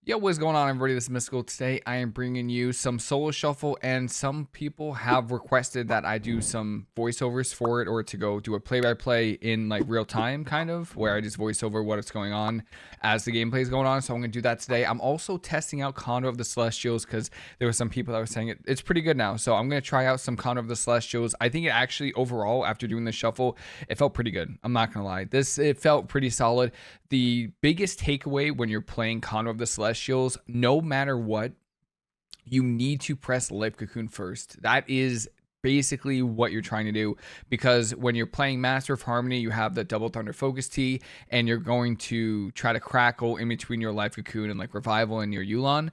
Yo, what's going on, everybody? This is Mysticall. Today, I am bringing you some solo shuffle, and some people have requested that I do some voiceovers for it, or to go do a play-by-play in like real time, kind of, where I just voice over what's going on as the gameplay is going on. So I'm going to do that today. I'm also testing out Conduit of the Celestials because there were some people that were saying it's pretty good now. So I'm going to try out some Conduit of the Celestials. I think it actually, overall, after doing the shuffle, it felt pretty good. I'm not going to lie. It felt pretty solid. The biggest takeaway when you're playing Conduit of the Celestials, no matter what, you need to press Life Cocoon first. That is basically what you're trying to do, because when you're playing Master of Harmony, you have the Double Thunder Focus Tea, and you're going to try to crackle in between your Life Cocoon and like Revival and your Yulon.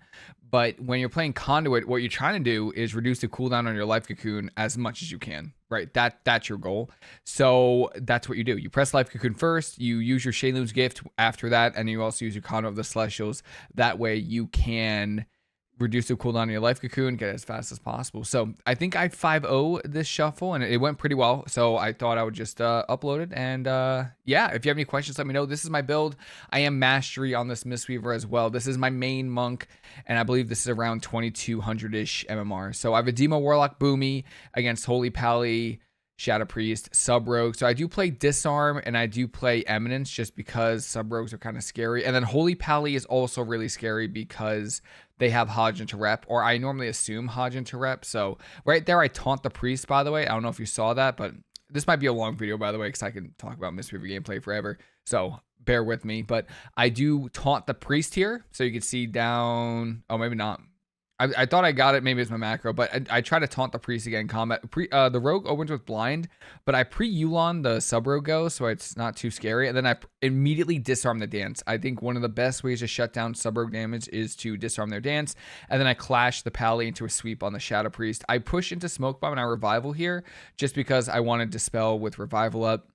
But when you're playing Conduit, what you're trying to do is reduce the cooldown on your Life Cocoon as much as you can, right? That's your goal. So that's what you do. You press Life Cocoon first, you use your Shayloon's Gift after that, and you also use your Conduit of the Celestials. That way you can reduce the cooldown on your Life Cocoon, get it as fast as possible. So I think I 5-0 this shuffle, and it went pretty well. So I thought I would just upload it. And yeah, if you have any questions, let me know. This is my build. I am Mastery on this Mistweaver as well. This is my main monk, and I believe this is around 2200-ish MMR. So I have a Demo Warlock Boomy against Holy Pally, Shadow Priest, Sub Rogue. So I do play Disarm and I do play Eminence just because Sub Rogues are kind of scary. And then Holy Pally is also really scary because they have Hodge into Rep, or I normally assume Hodge into Rep. So right there, I taunt the Priest, by the way. I don't know if you saw that, but this might be a long video, by the way, because I can talk about Mistweaver gameplay forever. So bear with me. But I do taunt the Priest here. So you can see down, oh, maybe not. I thought I got it. Maybe it's my macro, but I try to taunt the Priest again in combat. The Rogue opens with Blind, but I pre-Yulon the Sub-Rogue go, so it's not too scary. And then I immediately disarm the dance. I think one of the best ways to shut down Sub-Rogue damage is to disarm their dance. And then I clash the Pally into a sweep on the Shadow Priest. I push into Smoke Bomb and I Revival here, just because I wanted to Dispel with Revival up.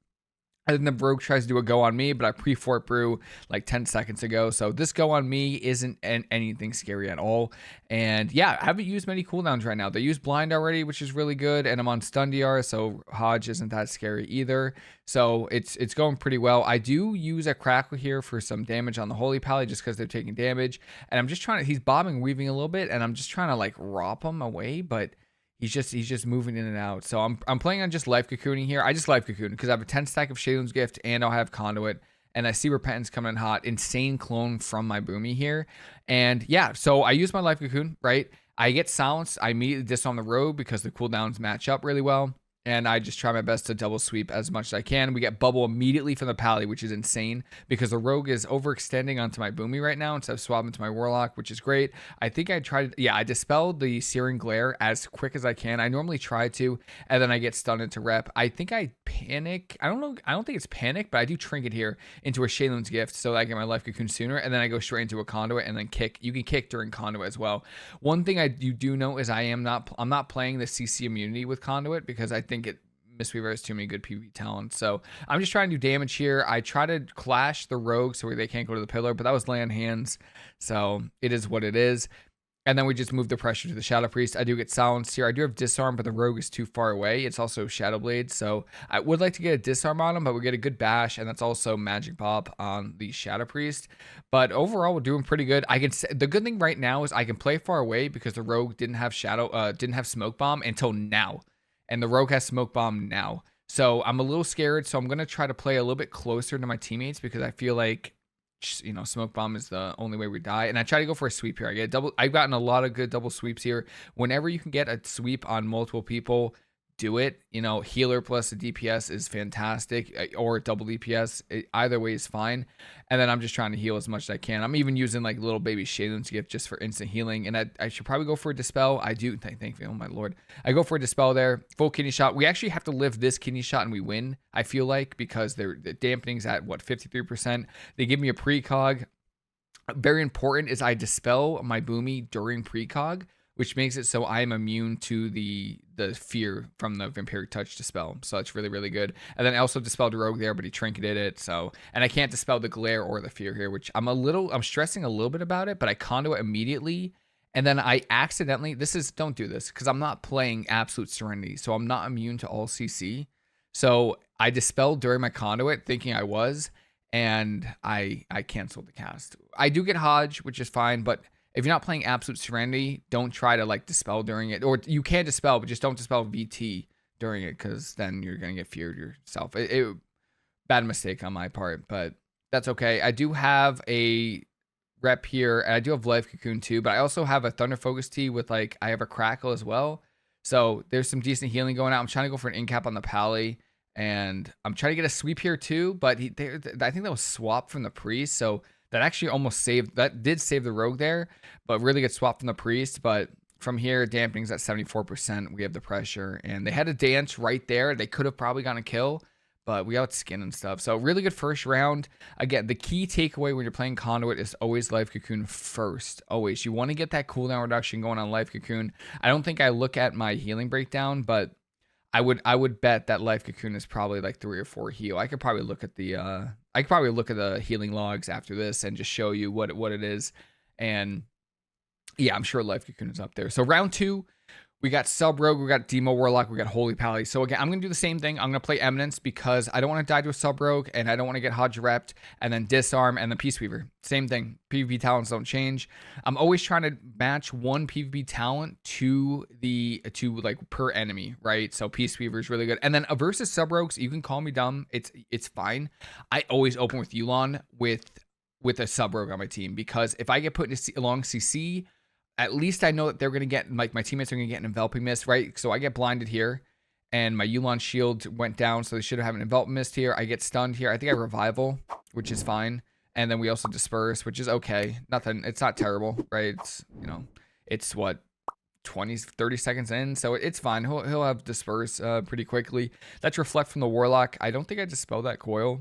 And then the Rogue tries to do a go on me, but I pre-Fort Brew like 10 seconds ago. So this go on me isn't anything scary at all. And yeah, I haven't used many cooldowns right now. They use Blind already, which is really good. And I'm on Stun DR, so Hodge isn't that scary either. So it's going pretty well. I do use a Crackle here for some damage on the Holy Pally just because they're taking damage. And I'm just trying to, he's bobbing, weaving a little bit, and I'm just trying to like rop him away, but he's just moving in and out. So I'm playing on just Life Cocooning here. I just Life Cocoon because I have a 10 stack of Shayloon's Gift and I'll have Conduit. And I see Repentance coming in hot. Insane clone from my Boomy here. And yeah, so I use my Life Cocoon, right? I get silenced. I immediately disarm the Rogue because the cooldowns match up really well. And I just try my best to double sweep as much as I can. We get Bubble immediately from the Pally, which is insane because the Rogue is overextending onto my Boomy right now instead of swapping to my Warlock, which is great. I think I tried, yeah, I dispelled the Searing Glare as quick as I can. I normally try to, and then I get stunned into Rep. I think I panic. I don't know. I don't think it's panic, but I do Trinket here into a Shayloon's Gift so that I get my Life Cocoon sooner, and then I go straight into a Conduit and then kick. You can kick during Conduit as well. One thing you do know is I'm not playing the CC immunity with Conduit because I think Mistweaver has too many good PvP talents. So I'm just trying to do damage here. I try to clash the Rogue so they can't go to the pillar, but that was land hands. So it is what it is. And then we just move the pressure to the Shadow Priest. I do get silenced here. I do have Disarm, but the Rogue is too far away. It's also Shadow Blade. So I would like to get a Disarm on him, but we get a good bash, and that's also Magic Pop on the Shadow Priest. But overall, we're doing pretty good. The good thing right now is I can play far away because the Rogue didn't have Smoke Bomb until now. And the Rogue has Smoke Bomb now. So I'm a little scared. So I'm going to try to play a little bit closer to my teammates because I feel like, you know, Smoke Bomb is the only way we die. And I try to go for a sweep here. I've gotten a lot of good double sweeps here. Whenever you can get a sweep on multiple people, do it. You know, healer plus a DPS is fantastic, or double DPS. Either way is fine. And then I'm just trying to heal as much as I can. I'm even using like little baby Shayloon's Gift just for instant healing. And I should probably go for a Dispel. I do. Thank you. Oh my lord. I go for a Dispel there. Full kidney shot. We actually have to live this kidney shot and we win, I feel like, because the dampening's at what, 53%. They give me a precog. Very important is I dispel my Boomy during precog, which makes it so I am immune to the fear from the Vampiric Touch Dispel. So that's really, really good. And then I also dispelled the Rogue there, but he trinketed it. So, and I can't dispel the Glare or the Fear here, which I'm stressing a little bit about it, but I Conduit immediately. And then I accidentally, don't do this because I'm not playing Absolute Serenity. So I'm not immune to all CC. So I dispelled during my Conduit thinking I was. and I canceled the cast. I do get Hodge, which is fine, but if you're not playing Absolute Serenity, don't try to like dispel during it, or you can dispel, but just don't dispel VT during it, because then you're gonna get feared yourself. Bad mistake on my part, but that's okay. I do have a rep here, and I do have Life Cocoon too, but I also have a Thunder Focus Tea with like, I have a Crackle as well. So there's some decent healing going out. I'm trying to go for an incap on the Pally, and I'm trying to get a sweep here too, but I think that was swapped from the Priest, so that actually almost saved, that did save the Rogue there, but really good swap from the Priest. But from here, dampening's at 74%. We have the pressure, and they had a dance right there. They could have probably gotten a kill, but we got skin and stuff. So really good first round. Again, the key takeaway when you're playing Conduit is always Life Cocoon first. Always. You want to get that cooldown reduction going on Life Cocoon. I don't think I look at my healing breakdown, but I would bet that Life Cocoon is probably like 3 or 4 heal. I could probably look at the healing logs after this and just show you what it is. And yeah, I'm sure Life Cocoon is up there. So round 2, we got Sub Rogue, we got Demo Warlock, we got Holy Pally. So again, I'm going to do the same thing. I'm going to play Eminence because I don't want to die to a Sub Rogue, and I don't want to get Hodge repped, and then Disarm, and the Peaceweaver. Same thing. PvP talents don't change. I'm always trying to match one PvP talent to like per enemy, right? So Peaceweaver is really good. And then versus Sub Rogues, you can call me dumb. It's fine. I always open with Yulon with a Sub Rogue on my team, because if I get put into long CC, at least I know that they're going to get, like, my teammates are going to get an Enveloping Mist, right? So I get blinded here, and my Yulon shield went down, so they should have an Enveloping Mist here. I get stunned here. I think I Revival, which is fine. And then we also Disperse, which is okay. Nothing, it's not terrible, right? It's, you know, it's what, 20, 30 seconds in, so it's fine. He'll have Disperse pretty quickly. That's Reflect from the Warlock. I don't think I dispelled that coil.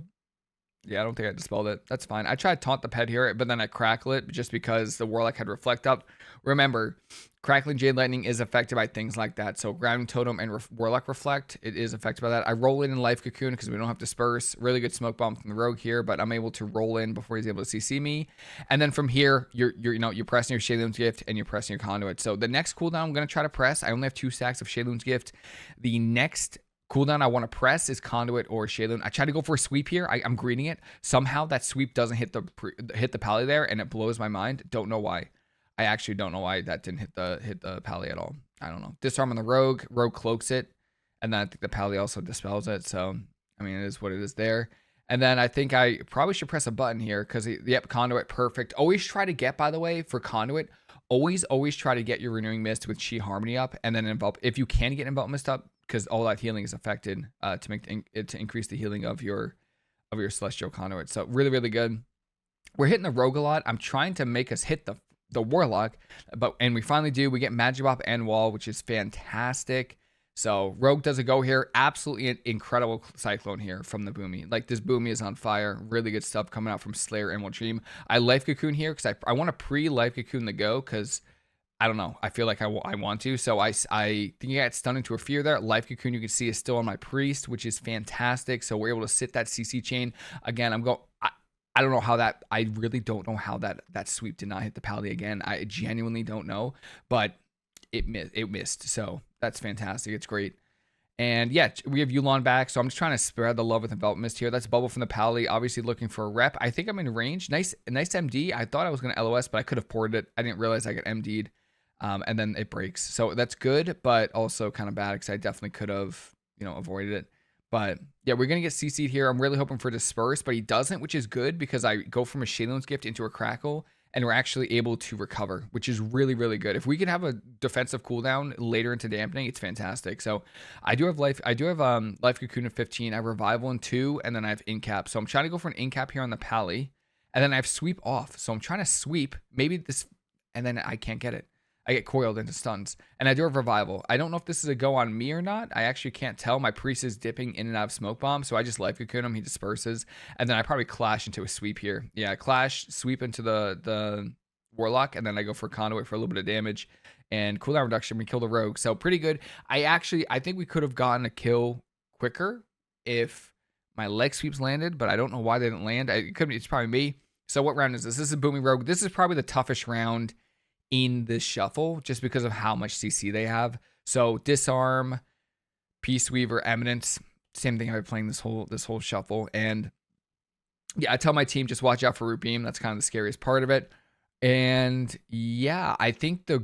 Yeah, I don't think I dispelled it. That's fine. I tried to taunt the pet here, but then I crackle it just because the Warlock had Reflect up. Remember, Crackling Jade Lightning is affected by things like that. So Grounding Totem and Warlock Reflect, it is affected by that. I roll in Life Cocoon because we don't have Disperse. Really good Smoke Bomb from the Rogue here, but I'm able to roll in before he's able to CC me. And then from here, you're pressing your Shayloon's Gift and you're pressing your Conduit. So the next cooldown I'm going to try to press, I only have 2 stacks of Shayloon's Gift. The next cooldown I want to press is Conduit or Shayloon. I try to go for a sweep here. I'm greeting it. Somehow that sweep doesn't hit the Pally there, and it blows my mind. Don't know why. I actually don't know why that didn't hit the Pally at all. I don't know. Disarm on the Rogue. Rogue cloaks it, and then I think the Pally also dispels it. So I mean, it is what it is there. And then I think I probably should press a button here because yep, Conduit, perfect. Always try to get, by the way, for Conduit, always try to get your Renewing Mist with Chi Harmony up, and then Envelop. If you can get Envelop Mist up, because all that healing is affected to increase the healing of your Celestial Conduit. So really good. We're hitting the Rogue a lot. I'm trying to make us hit the Warlock, and we finally do. We get Magibop and Wall, which is fantastic. So Rogue does a go here. Absolutely an incredible Cyclone here from the Boomy. Like, this Boomy is on fire. Really good stuff coming out from Slayer and Dream. I Life Cocoon here because I want to pre-Life Cocoon the go, because I don't know. I feel like I want to. So I think I got stunned into a fear there. Life Cocoon, you can see, is still on my Priest, which is fantastic. So we're able to sit that CC chain. Again, I don't know how that, I really don't know how that sweep did not hit the Pally again. I genuinely don't know, but it missed. So that's fantastic. It's great. And yeah, we have Yulon back, so I'm just trying to spread the love with Envelop Mist here. That's Bubble from the Pally, obviously looking for a rep. I think I'm in range. Nice MD. I thought I was going to LOS, but I could have ported it. I didn't realize I got MD'd. And then it breaks. So that's good, but also kind of bad because I definitely could have, avoided it. But yeah, we're going to get CC'd here. I'm really hoping for Disperse, but he doesn't, which is good because I go from a Shayloon's Gift into a Crackle, and we're actually able to recover, which is really good. If we can have a defensive cooldown later into dampening, it's fantastic. So I do have Life Cocoon at 15. I have Revival in 2, and then I have Incap. So I'm trying to go for an Incap here on the Pally, and then I have Sweep off. So I'm trying to sweep, maybe this, and then I can't get it. I get coiled into stuns, and I do have Revival. I don't know if this is a go on me or not. I actually can't tell. My Priest is dipping in and out of Smoke Bomb, so I just Life Cocoon him. He disperses, and then I probably Clash into a sweep here. Yeah, Clash, sweep into the Warlock, and then I go for Conduit for a little bit of damage, and cooldown reduction. We kill the Rogue, so pretty good. I think we could have gotten a kill quicker if my leg sweeps landed, but I don't know why they didn't land. It's probably me. So what round is this? This is Booming Rogue. This is probably the toughest round in this shuffle just because of how much CC they have. So Disarm, Peaceweaver, Eminence, same thing I've been playing this whole shuffle. And yeah, I tell my team just watch out for root beam. That's kind of the scariest part of it. And yeah, I think the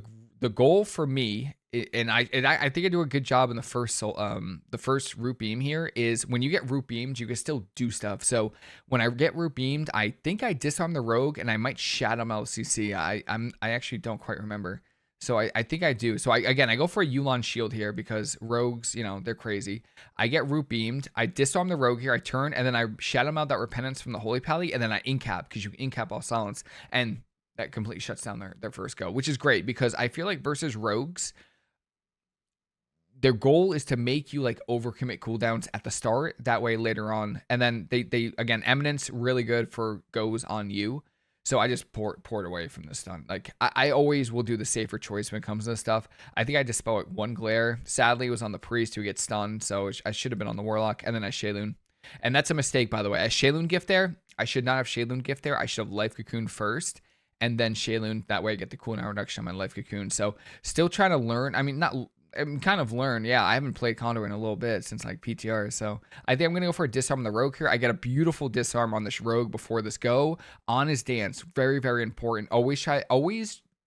goal for me, I think I do a good job in the first root beam here, is when you get root beamed, you can still do stuff. So when I get root beamed, I think I disarm the rogue and I might shadow him LCC. I actually don't quite remember. So I think I do. So I go for a Yulon shield here because rogues, you know, they're crazy. I get root beamed. I disarm the rogue here. I turn and then I shadow mount that repentance from the Holy Pally, and then I incap because you can incap all silence, and that completely shuts down their first go, which is great because I feel like versus rogues, their goal is to make you like overcommit cooldowns at the start. That way later on, and then they again, Eminence really good for goes on you. So I just pour it away from the stun. Like I always will do the safer choice when it comes to this stuff. I think I dispel it one glare. Sadly, it was on the priest who gets stunned, so I should have been on the warlock, and then I Shaylun. And that's a mistake, by the way. I Shaylun gift there. I should not have Shaylun gift there. I should have life cocoon first, and then Shaylun. That way I get the cooldown reduction on my life cocoon. So still trying to learn. I mean, I'm kind of learned. Yeah, I haven't played Condor in a little bit since like PTR. So I think I'm going to go for a disarm on the rogue here. I get a beautiful disarm on this rogue before this go on his dance. Very, very important. Always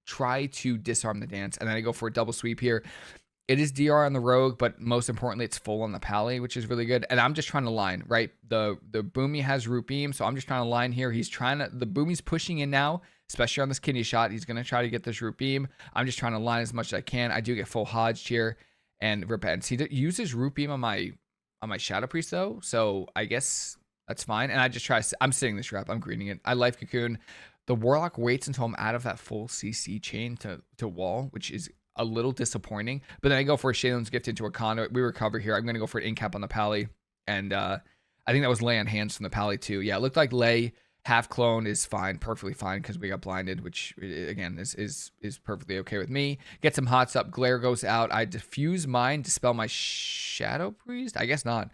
try to disarm the dance. And then I go for a double sweep here. It is DR on the rogue, but most importantly, it's full on the pally, which is really good. And I'm just trying to line, right? The Boomy has root beam, so I'm just trying to line here. The Boomy's pushing in now, especially on this kidney shot. He's going to try to get this root beam. I'm just trying to line as much as I can. I do get full hodged here and repents. He uses root beam on my Shadow Priest though, so I guess that's fine. And I just I'm sitting this rep. I'm greening it. I life cocoon. The Warlock waits until I'm out of that full CC chain to wall, which is a little disappointing. But then I go for a Shaylun's gift into a conduit. We recover here. I'm going to go for an incap on the pally. And I think that was lay on hands from the pally too. Yeah, it looked like lay half clone is fine, perfectly fine, because we got blinded, which again is perfectly okay with me. Get some hots up. Glare goes out. I diffuse mine, dispel my Shadow Priest. I guess not.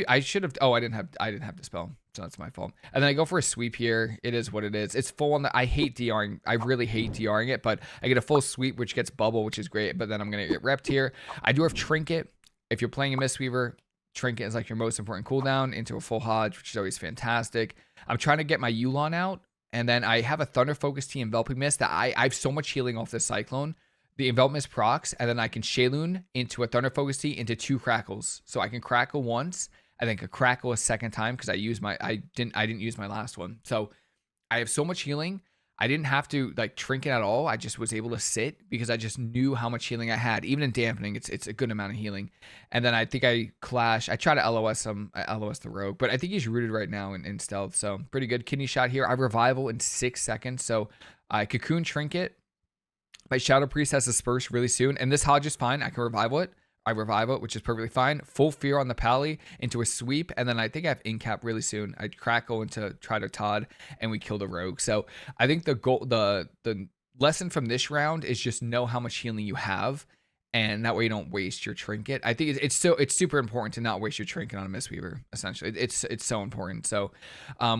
I should have. Oh, I didn't have dispel, so that's my fault. And then I go for a sweep here. It is what it is. It's full on the. I hate DRing. I really hate DRing it, but I get a full sweep, which gets bubble, which is great. But then I'm gonna get repped here. I do have trinket. If you're playing a Mistweaver, trinket is like your most important cooldown into a full hodge, which is always fantastic. I'm trying to get my Yulon out, and then I have a Thunder Focus Tea Enveloping Mist that I have so much healing off this Cyclone. The Envelop Mist procs, and then I can Shaylun into a Thunder Focus Tea into 2 crackles. So I can crackle once, and then could crackle a second time because I didn't use my last one. So I have so much healing. I didn't have to like trinket at all. I just was able to sit because I just knew how much healing I had. Even in dampening, it's a good amount of healing. And then I think I clash. I try to LOS him. I LOS the rogue, but I think he's rooted right now in stealth. So pretty good. Kidney shot here. I revival in 6 seconds. So I cocoon trinket. My Shadow Priest has disperse really soon, and this hodge is fine. I can revival it. I revival it, which is perfectly fine. Full fear on the pally into a sweep, and then I think I have incap really soon. I crackle into try to Todd, and we kill the rogue. So I think the goal, the lesson from this round is just know how much healing you have, and that way you don't waste your trinket. I think it's super important to not waste your trinket on a Mistweaver. Essentially, it's so important. So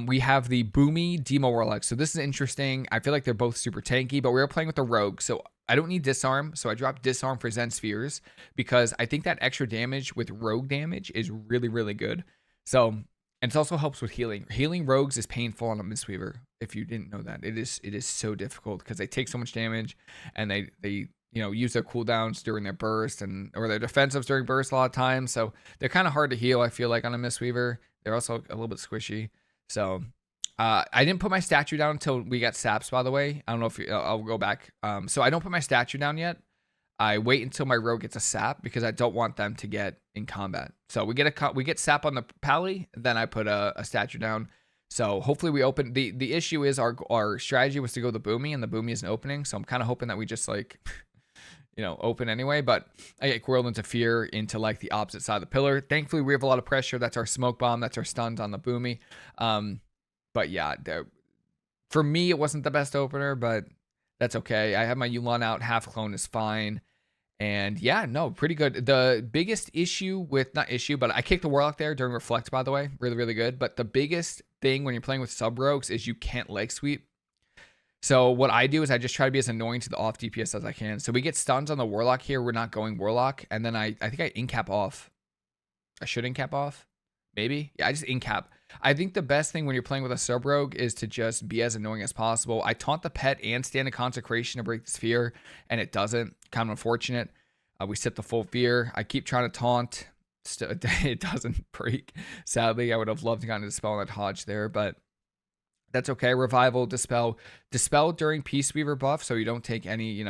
we have the Boomy Demo Warlock. So this is interesting. I feel like they're both super tanky, but we were playing with the rogue, so I don't need disarm, so I dropped disarm for Zen Spheres because I think that extra damage with rogue damage is really, really good. So, and it also helps with healing. Healing rogues is painful on a Mistweaver. If you didn't know that, it is so difficult because they take so much damage, and they use their cooldowns during their burst or their defensives during burst a lot of times. So they're kind of hard to heal. I feel like on a Mistweaver, they're also a little bit squishy. So. I didn't put my statue down until we got saps, by the way. I don't know if I'll go back. So I don't put my statue down yet. I wait until my rogue gets a sap because I don't want them to get in combat. So we get sap on the pally, then I put a statue down. So hopefully we open. The issue is our strategy was to go the Boomy, and the Boomy isn't opening. So I'm kind of hoping that we just like, open anyway. But I get Coiled into Fear into like the opposite side of the pillar. Thankfully we have a lot of pressure. That's our smoke bomb. That's our stuns on the Boomy. But yeah, for me, it wasn't the best opener, but that's okay. I have my Yulon out. Half clone is fine. And yeah, no, pretty good. The biggest issue not issue, but I kicked the Warlock there during Reflect, by the way. Really, really good. But the biggest thing when you're playing with sub-rogues is you can't leg sweep. So what I do is I just try to be as annoying to the off DPS as I can. So we get stuns on the Warlock here. We're not going Warlock. And then I think I incap off. I should incap off. Maybe. Yeah, I just incap. I think the best thing when you're playing with a sub rogue is to just be as annoying as possible. I taunt the pet and stand in consecration to break the sphere, and it doesn't. Kind of unfortunate. We set the full fear. I keep trying to taunt. It doesn't break. Sadly, I would have loved to kind of dispel that Hodge there, but that's okay. Revival, dispel during Peaceweaver buff, so you don't take any,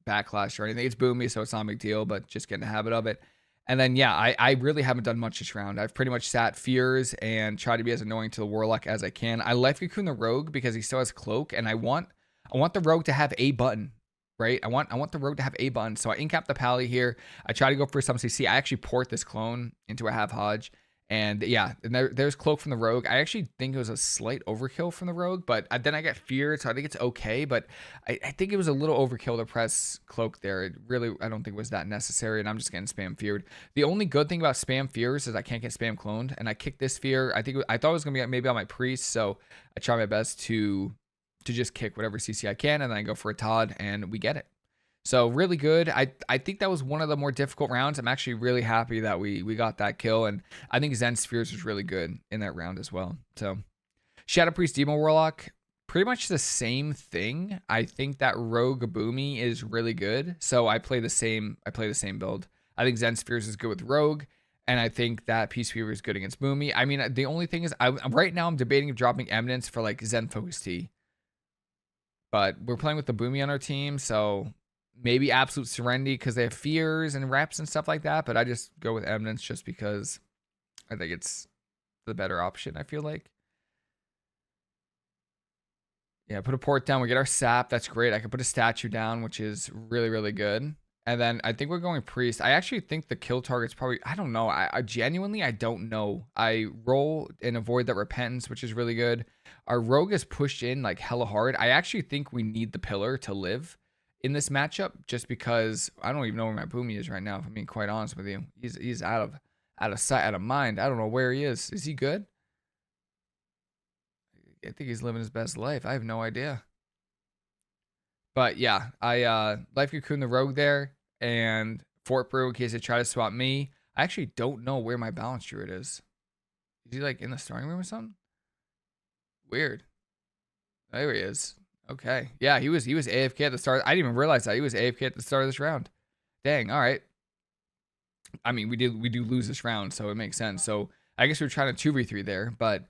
backlash or anything. It's boomy, so it's not a big deal, but just get in the habit of it. And then, yeah, I really haven't done much this round. I've pretty much sat fears and tried to be as annoying to the Warlock as I can. I life cocoon the Rogue because he still has Cloak, and I want the Rogue to have a button, right? I want the Rogue to have a button. So I incap the Pally here. I try to go for some CC. I actually port this clone into a half Hodge. And yeah, and there's Cloak from the Rogue. I actually think it was a slight overkill from the Rogue, but then I get feared, so I think it's okay. But I think it was a little overkill to press Cloak there. It really, I don't think it was that necessary, and I'm just getting spam feared. The only good thing about spam fears is I can't get spam cloned, and I kicked this fear. I thought it was gonna be maybe on my Priest, so I try my best to just kick whatever CC I can, and then I go for a Todd, and we get it. So really good. I think that was one of the more difficult rounds. I'm actually really happy that we got that kill, and I think Zen Spheres was really good in that round as well. So Shadow Priest Demon Warlock, pretty much the same thing. I think that Rogue Boomy is really good. So I play the same build. I think Zen Spheres is good with Rogue, and I think that Peaceweaver is good against Boomy. I mean, the only thing is right now I'm debating dropping Eminence for like Zen Focus T. But we're playing with the Boomy on our team, so maybe Absolute Serenity because they have fears and reps and stuff like that. But I just go with Eminence just because I think it's the better option, I feel like. Yeah, put a port down. We get our sap. That's great. I can put a statue down, which is really, really good. And then I think we're going Priest. I actually think the kill target's probably, I don't know. I genuinely, I don't know. I roll and avoid that Repentance, which is really good. Our Rogue is pushed in like hella hard. I actually think we need the Pillar to live in this matchup, just because I don't even know where my Boomy is right now, if I'm being quite honest with you. He's out of sight, out of mind. I don't know where he is. Is he good? I think he's living his best life. I have no idea. But yeah, I life cocoon the Rogue there and Fort Brew in case they try to swap me. I actually don't know where my Balance Druid is. Is he like in the starting room or something? Weird. There he is. Okay. Yeah, he was AFK at the start. I didn't even realize that he was AFK at the start of this round. Dang. All right. I mean, we do lose this round, so it makes sense. So I guess we're trying to 2v3 there, but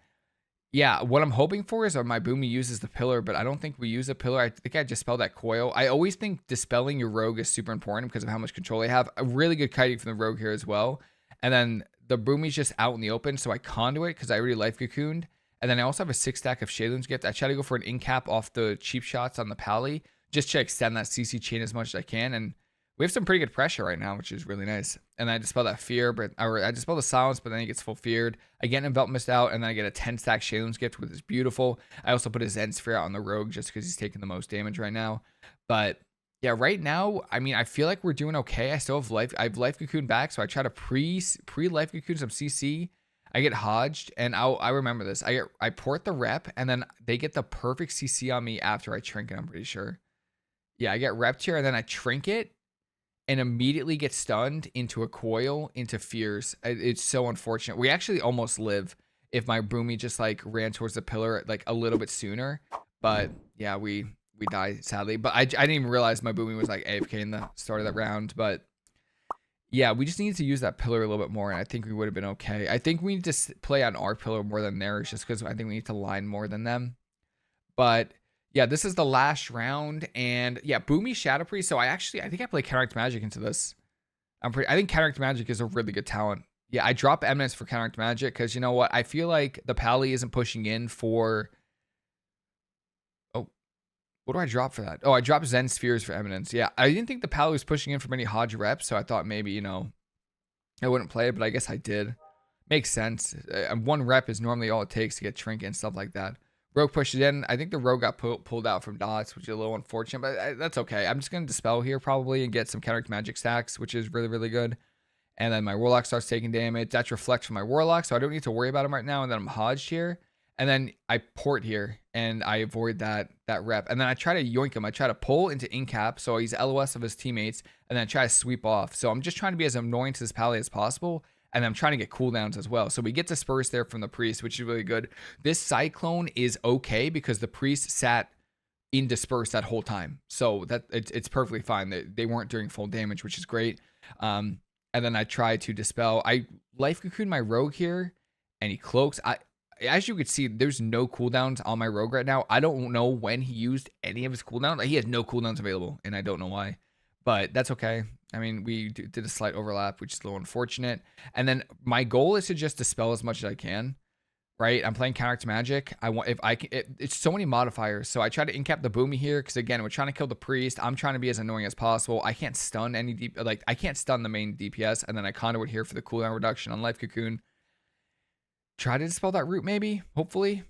yeah, what I'm hoping for is my Boomy uses the Pillar, but I don't think we use the Pillar. I think I dispelled that Coil. I always think dispelling your Rogue is super important because of how much control they have. A really good kiting from the Rogue here as well. And then the Boomy's just out in the open, so I conduit because I already life cocooned. And then I also have a 6-stack of Shadowlands Gift. I try to go for an incap off the cheap shots on the Pally, just to extend that CC chain as much as I can. And we have some pretty good pressure right now, which is really nice. And I dispel that fear, I dispel the silence, but then he gets full feared. I get an Envelop Mist out, and then I get a 10-stack Shadowlands Gift, which is beautiful. I also put a Zen Sphere out on the Rogue just because he's taking the most damage right now. But yeah, right now, I mean, I feel like we're doing okay. I still have I have life cocoon back, so I try to pre-life cocoon some CC. I get hodged, and I remember this. I port the rep, and then they get the perfect CC on me after I trinket, I'm pretty sure. Yeah, I get repped here, and then I trinket, and immediately get stunned into a coil, into fears. It's so unfortunate. We actually almost live if my Boomy just like ran towards the Pillar like a little bit sooner. But yeah, we die sadly. But I didn't even realize my Boomy was like AFK in the start of that round. But yeah, we just need to use that Pillar a little bit more, and I think we would have been okay. I think we need to play on our Pillar more than theirs, just because I think we need to line more than them. But yeah, this is the last round, and yeah, Boomy Shadow Priest. So I think I play Counteract Magic into this. I think Counteract Magic is a really good talent. Yeah, I drop Eminence for Counteract Magic because you know what? I feel like the Pally isn't pushing in for. Oh, what do I drop for that? Oh, I dropped Zen Spheres for Eminence. Yeah, I didn't think the Pally was pushing in for many Hodge reps, so I thought maybe I wouldn't play it, but I guess I did. Makes sense. One rep is normally all it takes to get Trinket and stuff like that. Rogue pushed it in. I think the Rogue got pulled out from dots, which is a little unfortunate, but that's okay. I'm just going to Dispel here probably and get some Counteract Magic stacks, which is really, really good. And then my Warlock starts taking damage. That's Reflect from my Warlock, so I don't need to worry about him right now. And then I'm Hodged here. And then I port here, and I avoid that rep. And then I try to yoink him. I try to pull into Incap, so he's LOS of his teammates, and then I try to sweep off. So I'm just trying to be as annoying to this Pally as possible. and I'm trying to get cooldowns as well. So we get dispersed there from the priest, which is really good. This cyclone is okay because the priest sat in disperse that whole time, so that it's perfectly fine. They weren't doing full damage, which is great. And then I try to dispel. I life cocoon my rogue here, and he cloaks. As you can see, there's no cooldowns on my rogue right now. I don't know when he used any of his cooldowns. He has no cooldowns available, and I don't know why, but that's okay. I mean, we did a slight overlap, which is a little unfortunate. And then my goal is to just dispel as much as I can, right? I'm playing counter to magic. I want, if I can, it's so many modifiers. So I try to incap the boomy here because again, we're trying to kill the priest. I'm trying to be as annoying as possible. I can't stun any deep, like I can't stun the main DPS, and then I conduit here for the cooldown reduction on life cocoon. Try to dispel that root maybe, hopefully.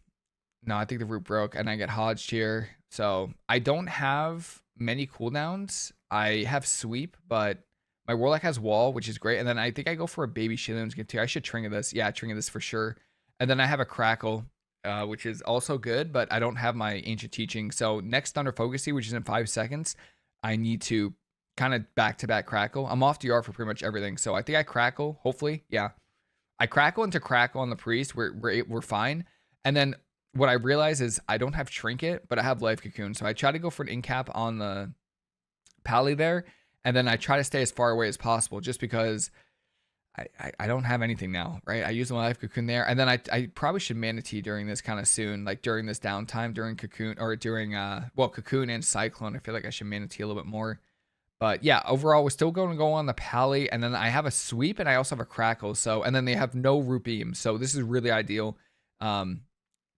No, I think the root broke and I get hodged here. So I don't have many cooldowns. I have sweep, but my warlock has wall, which is great. And then I think I go for a baby Shield's gift here. I should trinket this. Yeah, trinket this for sure. And then I have a crackle, which is also good, but I don't have my ancient teaching. So next Thunder Focusy, which is in 5 seconds, I need to kind of back-to-back crackle. I'm off DR for pretty much everything. So I think I crackle, hopefully. Yeah. I crackle into crackle on the priest. We're fine. And then what I realize is I don't have trinket, but I have life cocoon. So I try to go for an incap on the pally there, and then I try to stay as far away as possible, just because I don't have anything now, right? I use my life cocoon there, and then I probably should mana tea during this kind of soon, like during this downtime, during cocoon or during well, cocoon and cyclone. I feel like I should mana tea a little bit more. But yeah, overall, we're still going to go on the pally, and then I have a sweep, and I also have a crackle. So, and then they have no root beam, so this is really ideal.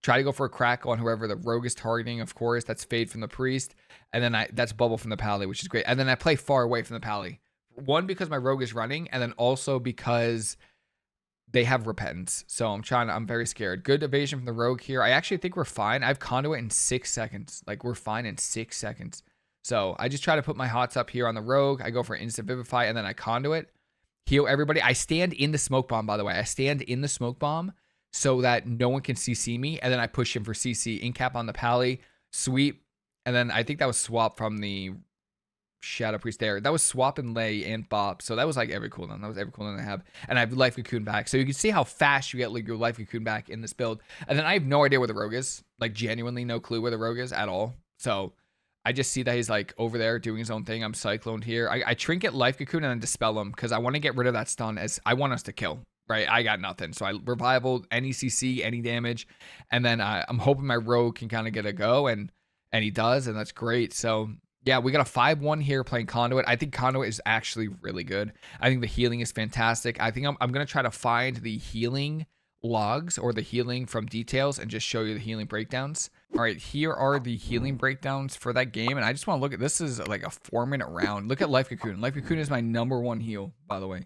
Try to go for a crackle on whoever the rogue is targeting, of course. That's fade from the priest, and then that's bubble from the pally, which is great. And then I play far away from the pally. One, because my rogue is running, and then also because they have repentance. So I'm very scared. Good evasion from the rogue here. I actually think we're fine. I have conduit in 6 seconds. Like, we're fine in 6 seconds. So I just try to put my hots up here on the rogue. I go for instant vivify, and then I conduit. Heal everybody. I stand in the smoke bomb, by the way. I stand in the smoke bomb so that no one can CC me, and then I push him for CC. Incap on the pally, sweep, and then I think that was swap from the Shadow Priest there. That was swap and lay and bop. So that was like every cooldown. That was every cooldown I have. And I have life cocoon back. So you can see how fast you get like your life cocoon back in this build. And then I have no idea where the rogue is. Like, genuinely no clue where the rogue is at all. So I just see that he's like over there doing his own thing. I'm cycloned here. I trinket life cocoon and then dispel him because I want to get rid of that stun, as I want us to kill. Right, I got nothing. So I revival any CC, any damage, and then I'm hoping my rogue can kind of get a go, and he does, and that's great. So yeah, we got a 5-1 here playing conduit. I think conduit is actually really good. I think the healing is fantastic. I think I'm gonna try to find the healing logs or the healing from details and just show you the healing breakdowns. All right, here are the healing breakdowns for that game, and I just want to look at this. Is like a 4-minute round. Look at life cocoon. Life cocoon is my #1 heal, by the way.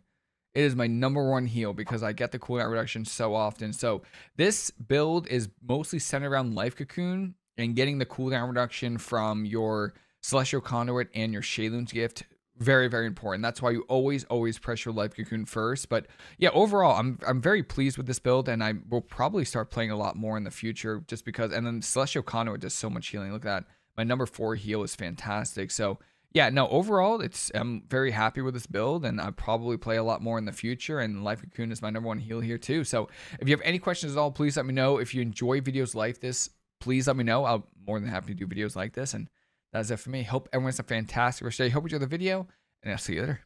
It is my #1 heal because I get the cooldown reduction so often. So this build is mostly centered around life cocoon and getting the cooldown reduction from your celestial conduit and your Shayloon's gift. Very, very important. That's why you always press your life cocoon first. But yeah, overall, I'm very pleased with this build, and I will probably start playing a lot more in the future just because. And then celestial conduit does so much healing. Look at that. My #4 heal is fantastic. So yeah, no, overall, I'm very happy with this build, and I probably play a lot more in the future, and Life Cocoon is my #1 heal here too. So if you have any questions at all, please let me know. If you enjoy videos like this, please let me know. I'm more than happy to do videos like this, and that's it for me. Hope everyone has a fantastic rest of the day. Hope you enjoyed the video, and I'll see you later.